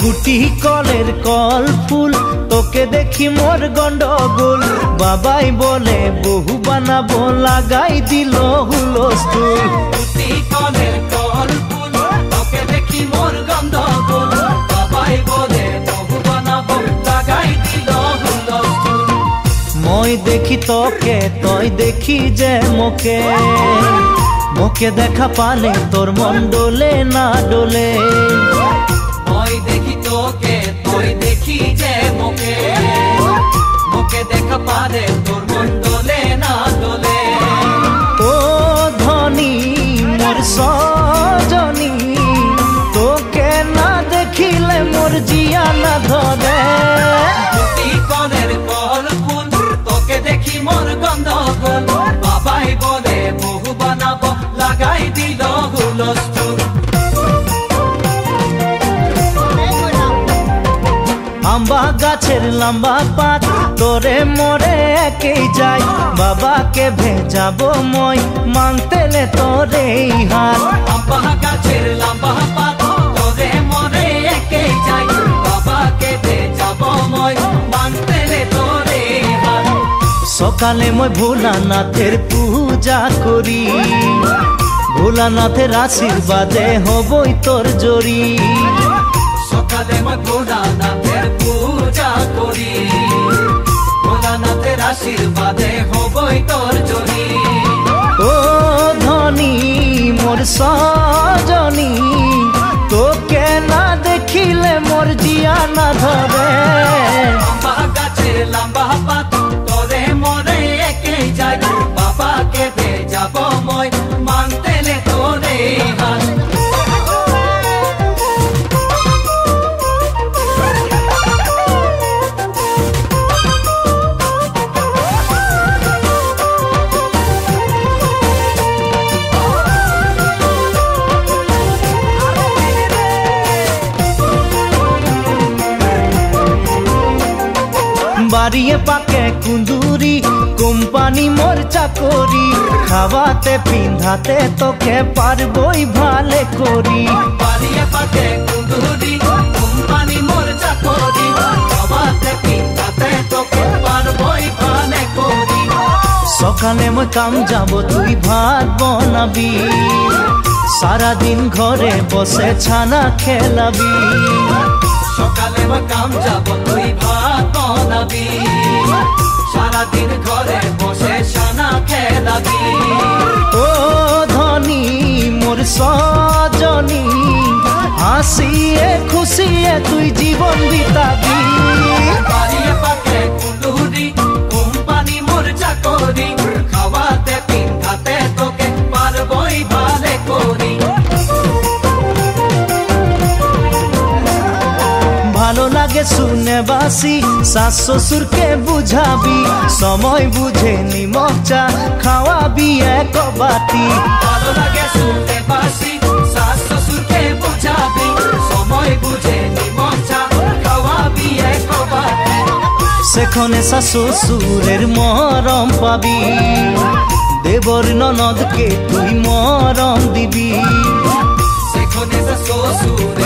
গুটি কলের কল ফুল তোকে দেখি মোর গন্ডগোল বাবাই বলে বহু বানাবো লাগাই দিল হুলস্থুল গুটি কলের কল ফুল তোকে দেখি মোর গন্ডগোল বাবাই বলে বহু বানাবো লাগাই দিল হুলস্থুল মই দেখি তোকে তই দেখি যে মোকে মোকে দেখা পালে তোর মন ডোলে না ডোলে মই দেখি তোকে তুই দেখি যে মোকে মোকে দেখা পালে তোর মন ডোলে না ডোলে ও ধনী মোর সজনী তোকে না দেখিলে মোর জিয়া না ধরে গুটি কলের কল ফুল তোকে দেখি মোর গন্ডগোল বাবাই বলে বহু বানাবো লাগাই দিল হুলস্থুল আম্বা গাছের লম্বা পাত তোরে মোরে একেই যাই বাবাকে ভেজাবো মই মাংতেলে তোরে হাত আম্বা গাছের লম্বা পাত তোরে মোরে একেই যাই বাবাকে ভেজাবো মই মাংতেলে তোরে হাত সকালে মই ভোলানাথের পূজা করি ভোলানাথের আশীর্বাদে হবই তোর জড়ি সকালে মই ভোলানাথের পূজা করি ভোলানাথের আশীর্বাদে হবই তোর জড়ি ও ধনী মোর সজনী তোকে না দেখিলে মোর জিয়া না ধরে আম্বা গাছের লম্বা পাত তোরে মোরে একেই যাই বাবাকে ভেজাবো মই মাংতেলে তোরে হাত বাড়িয়ে পাকে কুন্দুরি কোম্পানি মোর চাকরি খাওয়াতে পিন্ধাতে তোকে পারবই ভালে করি বাড়িয়ে পাকে কুন্দুরি কোম্পানি মোর চাকরি খাওয়াতে পিন্ধাতে তোকে পারবই ভালে করি সকালে মই কাম যাব তুই ভাত বনাবি সারাদিন ঘরে বসে ছানা খেলাবি সকালে মই কাম যাব তুই ভাত বনাবি সারাদিন ঘরে বসে ছানা খেলাবি ও ধনী মোর সজনী হাসিয়ে খুশিয়ে তুই জীবন বিতাবি বাড়িয়ে পাকে কুন্দুরি কোম্পানি মোর চাকরি খাওয়াতে পিন্ধাতে তোকে পারবই ভালে করি ভালো লাগে শুনে বাসি শাশ শ্বশুরকে বুঝাবি সময় বুঝে নিমক চা খাওয়াবি এক বাটি ভালো লাগে শুনতে বাসি শাশ শ্বশুরকে বুঝাবি সময় বুঝে নিমক চা খাওয়াবি এক বাটি সেখানে শাশ শ্বশুরের মরম পাবি দেবর ননদকে তুই মরম দিবি সেখানে শ্বশুর